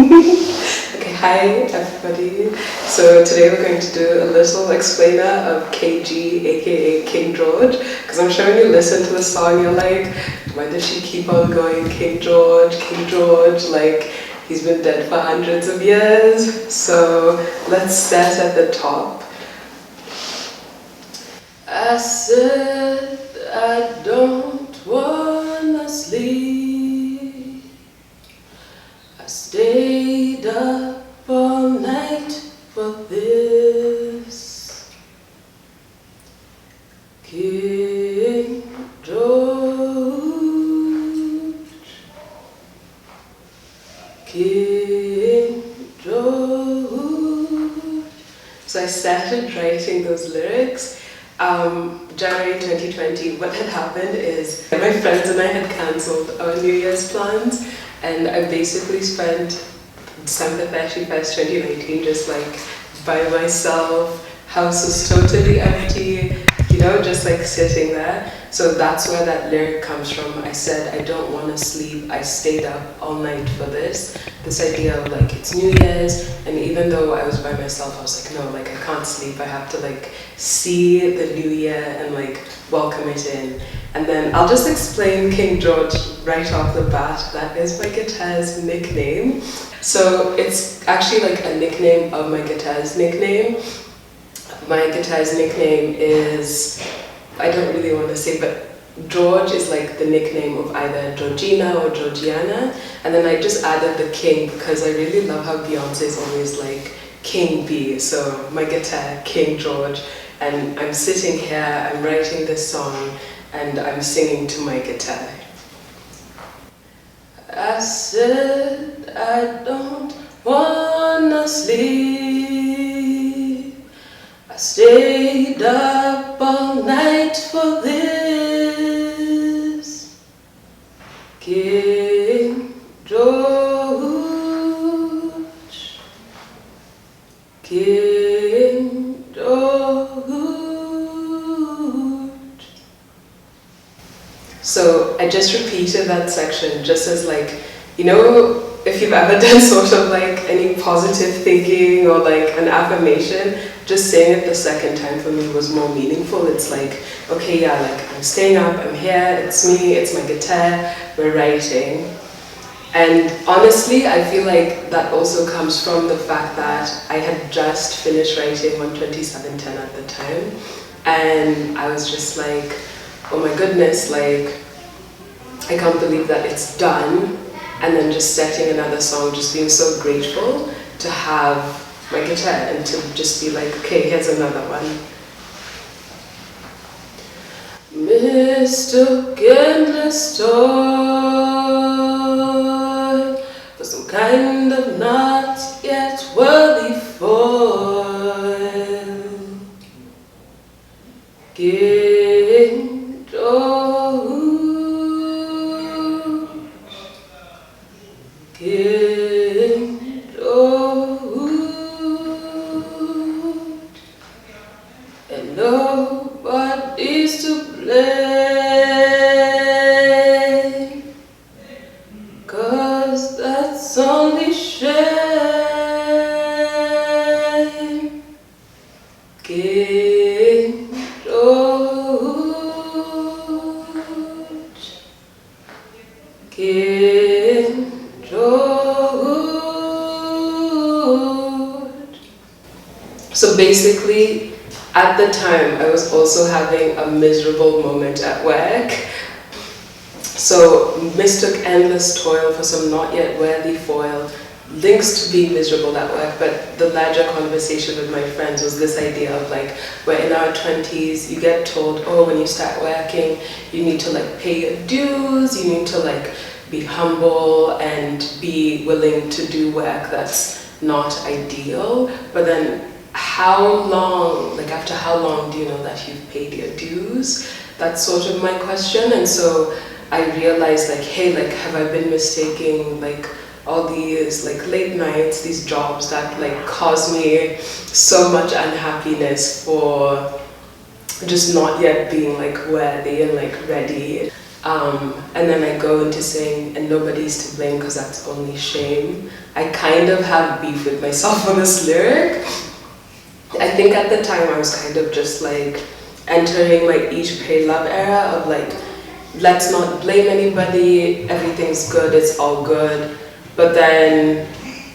Okay, hi everybody. So today we're going to do a little explainer of KG, aka King George, because I'm sure when you listen to the song you're like, why does she keep on going King George, like he's been dead for hundreds of years. So let's start at the top. I said I don't wanna sleep. I stayed up all night for this. King George, King George. So I started writing those lyrics January 2020. What had happened is my friends and I had cancelled our New Year's plans, and I basically spent December 31st, 2019 just like by myself. House was totally empty, you know, just like sitting there. So that's where that lyric comes from. I said I don't want to sleep. I stayed up all night for this idea of like it's New Year's, and even though I was by myself, I was like, no, like I can't sleep. I have to like see the new year and like welcome it in. And then I'll just explain King George right off the bat. That is my guitar's nickname. So it's actually like a nickname of my guitar's nickname. My guitar's nickname is, I don't really want to say, but George is like the nickname of either Georgina or Georgiana, and then I just added the King because I really love how Beyonce is always like King B. So my guitar, King George, and I'm sitting here, I'm writing this song, and I'm singing to my guitar. I said I don't wanna sleep. I stayed up all night for this. King George, King George. So I just repeated that section just as like, you know, if you've ever done sort of like any positive thinking or like an affirmation, just saying it the second time for me was more meaningful. It's like, okay, yeah, like I'm staying up, I'm here, it's me, it's my guitar, we're writing. And honestly, I feel like that also comes from the fact that I had just finished writing 12710 at the time, and I was just like, oh my goodness, like I can't believe that it's done. And then just setting another song, just being so grateful to have my guitar and to just be like, okay, here's another one. Mistook endless toy for some kind of not yet worthy foil. King George, King George, and nobody's to blame, 'cause that's only shame. King George, King George. So basically, at the time, I was also having a miserable moment at work. So mistook endless toil for some not yet worthy foil links to being miserable at work, but the larger conversation with my friends was this idea of like, we're in our 20s, you get told, oh, when you start working, you need to like pay your dues, you need to like be humble and be willing to do work that's not ideal. But then how long, like after how long do you know that you've paid your dues? That's sort of my question. And so I realized like, hey, like have I been mistaking like all these like late nights, these jobs that like cause me so much unhappiness for just not yet being like worthy and like ready. And then I go into saying, and nobody's to blame because that's only shame. I kind of have beef with myself on this lyric. I think at the time I was kind of just like entering my Eat, Pray, Love era of like, let's not blame anybody, everything's good, it's all good. But then,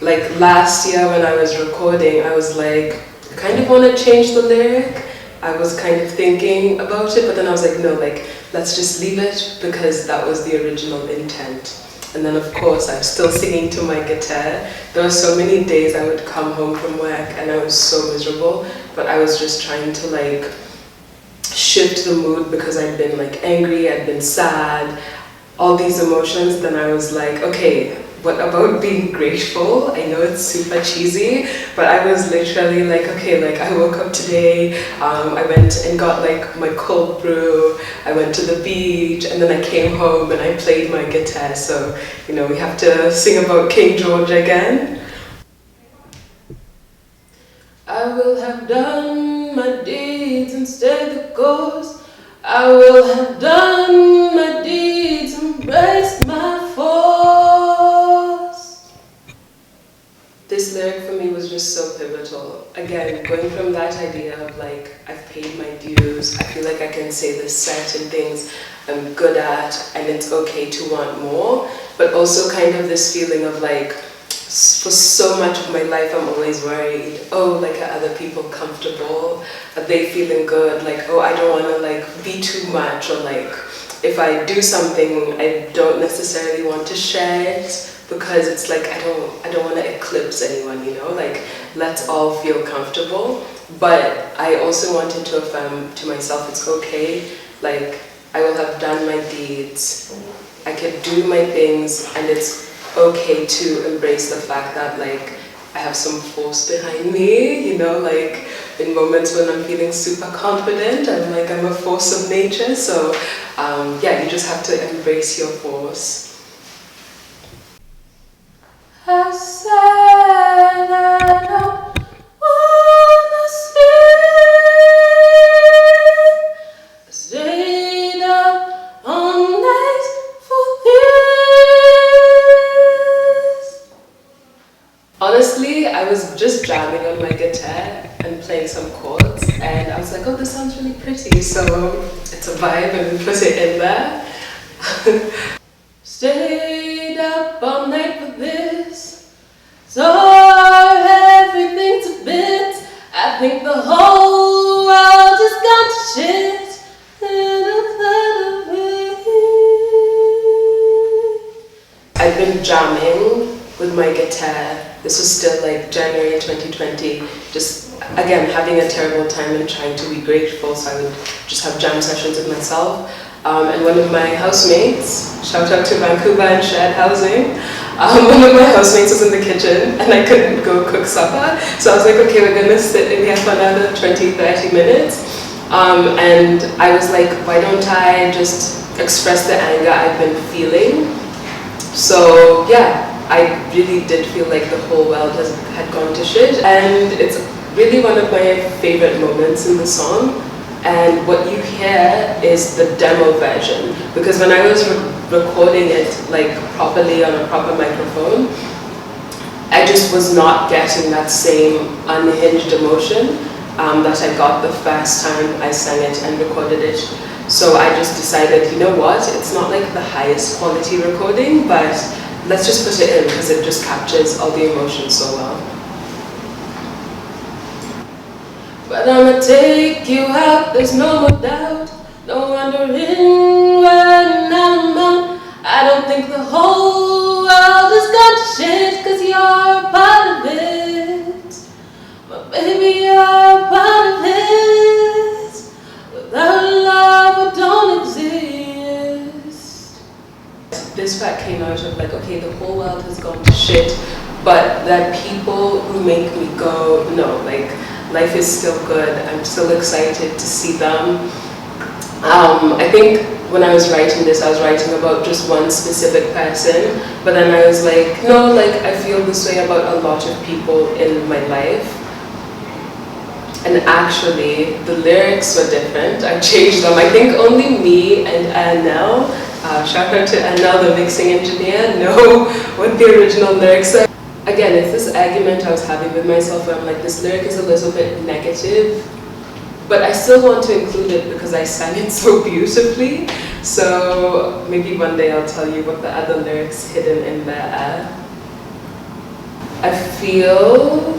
like last year when I was recording, I was like, I kind of want to change the lyric. I was kind of thinking about it, but then I was like, no, like, let's just leave it because that was the original intent. And then of course, I'm still singing to my guitar. There were so many days I would come home from work and I was so miserable, but I was just trying to like shift the mood because I'd been like angry, I'd been sad, all these emotions. Then I was like, okay, what about being grateful? I know it's super cheesy, but I was literally like, okay, like I woke up today, I went and got like my cold brew, I went to the beach, and then I came home and I played my guitar. So, you know, we have to sing about King George again. I will have done my deeds and stayed the course. I will have done my deeds, embraced my force. This lyric for me was just so pivotal. Again, going from that idea of like, I've paid my dues, I feel like I can say there's certain things I'm good at and it's okay to want more, but also kind of this feeling of like, for so much of my life I'm always worried, oh, like are other people comfortable? Are they feeling good? Like, oh, I don't want to like be too much, or like if I do something I don't necessarily want to share it because it's like I don't want to eclipse anyone, you know, like let's all feel comfortable. But I also wanted to affirm to myself it's okay, like I will have done my deeds, I could do my things, and it's okay to embrace the fact that like I have some force behind me, you know, like in moments when I'm feeling super confident, I'm like I'm a force of nature. So yeah, you just have to embrace your force. I said I don't wanna stay, stayed up all night for this. Honestly, I was just jamming on my guitar and playing some chords, and I was like, oh, this sounds really pretty, so it's a vibe and we put it in there. Stayed up all night for this, so everything's a bit. I think the whole world just got to shit. I've been jamming with my guitar. This was still like January 2020, just again having a terrible time and trying to be grateful, so I would just have jam sessions with myself. And one of my housemates, shout out to Vancouver and shared housing, one of my housemates was in the kitchen and I couldn't go cook supper, so I was like, okay, we're gonna sit in here for another 20-30 minutes. And I was like, why don't I just express the anger I've been feeling? So yeah, I really did feel like the whole world had gone to shit, and it's really one of my favorite moments in the song. And what you hear is the demo version, because when I was recording it like properly on a proper microphone, I just was not getting that same unhinged emotion that I got the first time I sang it and recorded it. So I just decided, you know what, it's not like the highest quality recording, but let's just put it in because it just captures all the emotions so well. But I'ma take you out, there's no more doubt, no wondering when I'm out. I don't think the whole world has gone to shit, cause you're a part of it. But baby, you're a part of it. Without love, it don't exist. This fact came out of like, okay, the whole world has gone to shit, but there are people who make me go, no, like, life is still good, I'm still excited to see them. I think when I was writing this, I was writing about just one specific person, but then I was like, no, like I feel this way about a lot of people in my life. And actually, the lyrics were different. I changed them. I think only me and Annelle Shout out to Anna, the mixing engineer, know what the original lyrics are. Again, it's this argument I was having with myself where I'm like, this lyric is a little bit negative, but I still want to include it because I sang it so beautifully. So maybe one day I'll tell you what the other lyrics hidden in there are. I feel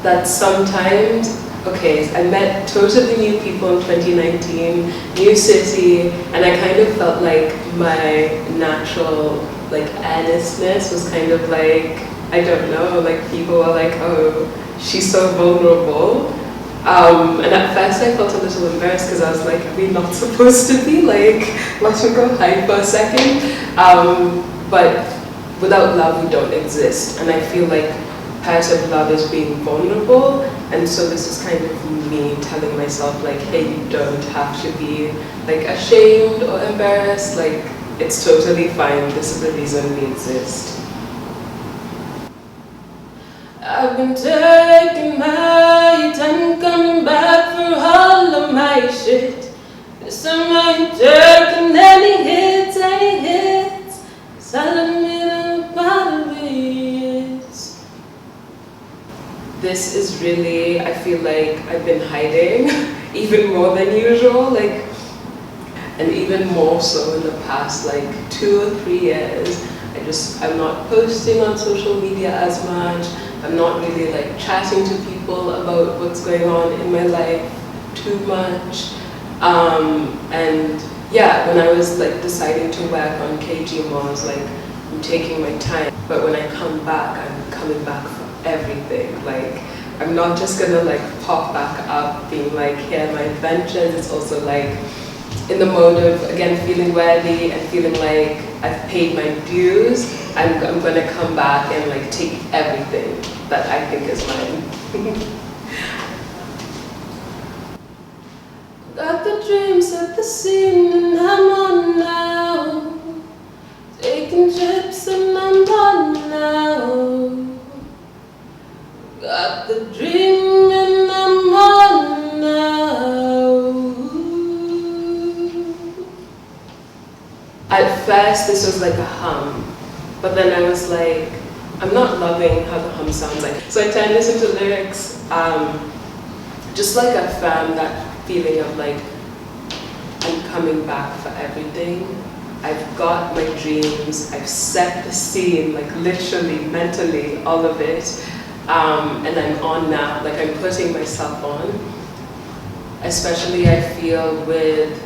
that sometimes, okay, I met totally new people in 2019, new city, and I kind of felt like my natural earnestness was kind of like, I don't know, like people were like, oh, she's so vulnerable. And at first I felt a little embarrassed because I was like, are we not supposed to be like, let me go hide for a second? But without love we don't exist, and I feel like part of love is being vulnerable, and so this is kind of me telling myself like, hey, you don't have to be like ashamed or embarrassed, like it's totally fine, this is the reason we exist. I've been taking my time coming back for all of my shit. This time I ain't taking any hits, 'cause I don't need a part of it. This is really, I feel like I've been hiding even more than usual, and even more so in the past 2 or 3 years. I'm not posting on social media as much. I'm not really chatting to people about what's going on in my life too much. And yeah, when I was deciding to work on KG more, I was I'm taking my time. But when I come back, I'm coming back for everything. I'm not just gonna pop back up being here are my adventures. It's also in the mode of, again, feeling worthy and feeling like I've paid my dues. I'm gonna come back and take everything that I think is mine. Got the dreams at the scene and I'm on now. Taking trips and I'm on now. Got the dream and I'm on now. At first this was a hum, but then I was like, I'm not loving how the hum sounds like. So I turned this into lyrics, just I found that feeling of I'm coming back for everything. I've got my dreams, I've set the scene, literally, mentally, all of it. And I'm on now, I'm putting myself on. Especially I feel with,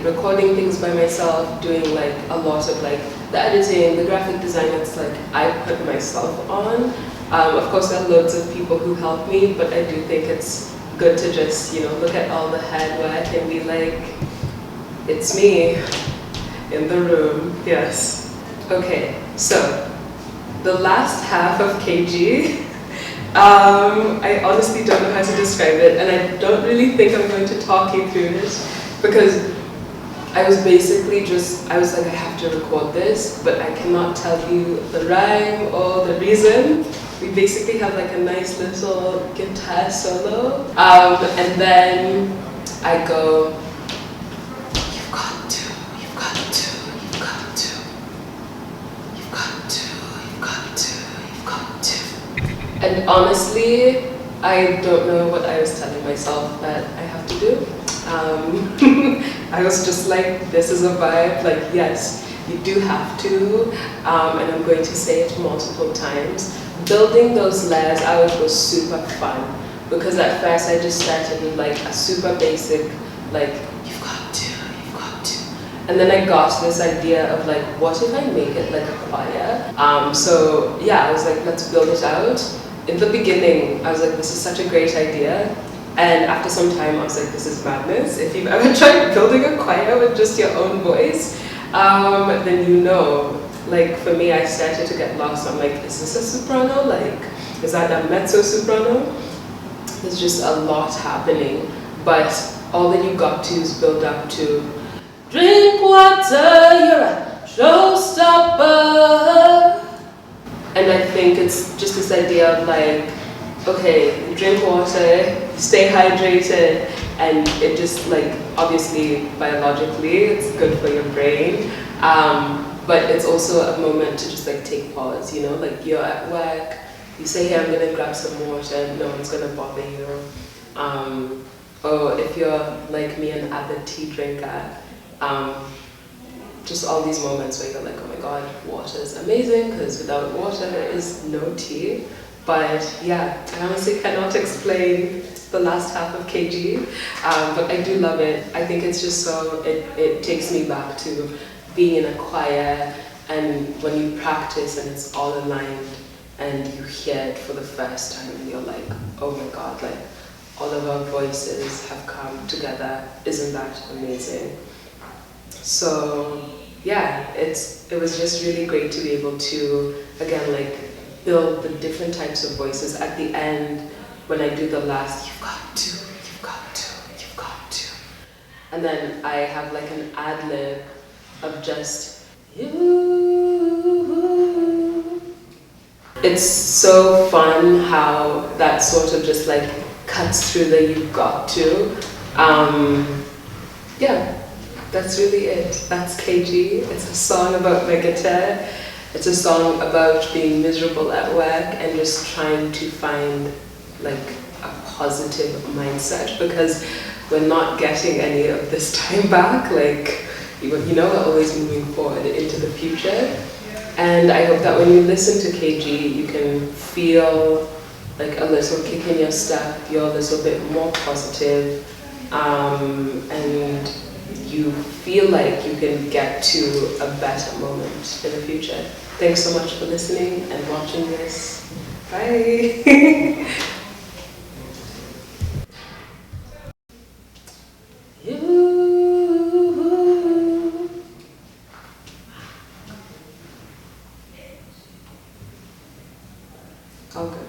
recording things by myself, doing a lot of the editing, the graphic design, it's I put myself on. Of course there are loads of people who help me, but I do think it's good to just, look at all the hard work and be it's me in the room, yes. Okay, so the last half of KG, I honestly don't know how to describe it, and I don't really think I'm going to talk you through it, because I was basically I was I have to record this, but I cannot tell you the rhyme or the reason. We basically have a nice little guitar solo, and then I go, you've got to, you've got to, you've got to, you've got to, you've got to, you've got to. And honestly, I don't know what I was telling myself that I have to do. I was just this is a vibe, yes, you do have to, and I'm going to say it multiple times. Building those layers out was super fun, because at first I just started with a super basic, you've got to, you've got to. And then I got this idea of what if I make it a choir? So yeah, I was let's build it out. In the beginning, I was this is such a great idea. And after some time, I was this is madness. If you've ever tried building a choir with just your own voice, then for me, I started to get lost. I'm is this a soprano? Is that a mezzo soprano? There's just a lot happening. But all that you got to is build up to, drink water, you're a showstopper. And I think it's just this idea of okay, drink water, stay hydrated, and it just like, obviously biologically it's good for your brain, but it's also a moment to just like take pause, you know, like you're at work, you say, hey, I'm gonna grab some water, no one's gonna bother you. Or if you're like me, an avid tea drinker, just all these moments where you're like, oh my god, water is amazing, because without water there is no tea. But yeah, I honestly cannot explain the last half of KG, but I do love it. I think it's just so, it takes me back to being in a choir, and when you practice and it's all aligned and you hear it for the first time and you're like, oh my god, like all of our voices have come together. Isn't that amazing? So yeah, it was just really great to be able to, again, like build the different types of voices. At the end, when I do the last, you've got to, you've got to, you've got to. And then I have like an ad-lib of just, you. It's so fun how that sort of just like cuts through the you've got to. Yeah, that's really it. That's KG. It's a song about my guitar. It's a song about being miserable at work and just trying to find like a positive mindset, because we're not getting any of this time back. Like, you know, we're always moving forward into the future. And I hope that when you listen to KG, you can feel like a little kick in your step, you're a little bit more positive, and you feel like you can get to a better moment in the future. Thanks so much for listening and watching this. Bye. All good.